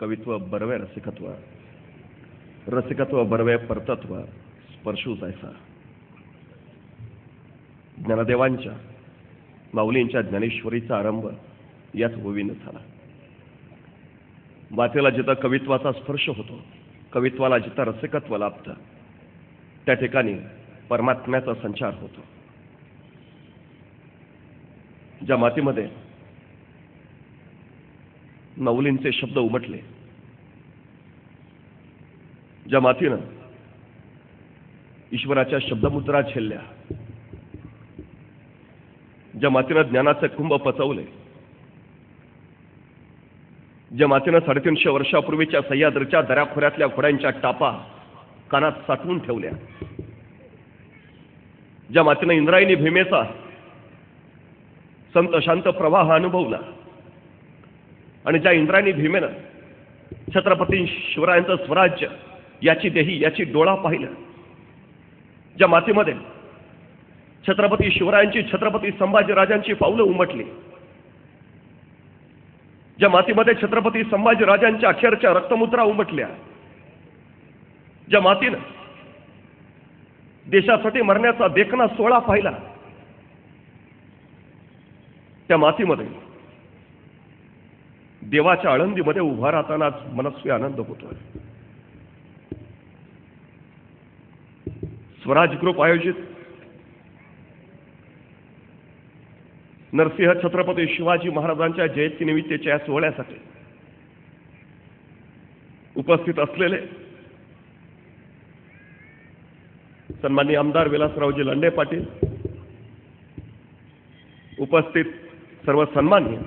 कवित्व बरवे रसिकत्व, रसिकत्व बरवे परतत्व, स्पर्शू जायचा. ज्ञानदेवांच्या माऊलींच्या ज्ञानेश्वरीचा आरंभ याच ओवीनं झाला. मातेला जिथं कवित्वाचा स्पर्श होतो, कवित्वाला जिथं रसिकत्व लाभतं, त्या ठिकाणी परमात्म्याचा संचार होतो. ज्या मातीमध्ये माऊलींचे शब्द उमटले, ज्या मातीनं ईश्वराच्या शब्दमुद्रा झेलल्या, ज्या मातीनं ज्ञानाचे कुंभ पचवले, ज्या मातीनं 350 वर्षापूर्वीच्या सह्याद्रीच्या दऱ्याखोऱ्यातल्या घोड्यांच्या टापा कानात साठवून ठेवल्या, ज्या मातीनं इंद्रायणी भीमेचा संत शांत प्रवाह अनुभवला आणि ज्या इंद्रायणी भीमेनं छत्रपती शिवरायांचं स्वराज्य याची देही याची डोळा पाहिलं, ज्या मातीमध्ये छत्रपती शिवरायांची छत्रपती संभाजीराजांची पावलं उमटली, ज्या मातीमध्ये छत्रपती संभाजीराजांच्या अखेरच्या रक्तमुद्रा उमटल्या, ज्या मातीनं देशासाठी मरण्याचा देखणा सोहळा पाहिला, त्या मातीमध्ये देवाच्या आळंदीमध्ये उभा राहतानाच मनस्वी आनंद होतोय. स्वराज ग्रुप आयोजित नरसिंह छत्रपती शिवाजी महाराजांच्या जयंतीनिमित्ताच्या या सोहळ्यासाठी उपस्थित असलेले सन्माननीय आमदार विलासरावजी लांडे पाटील, उपस्थित सर्व सन्माननीय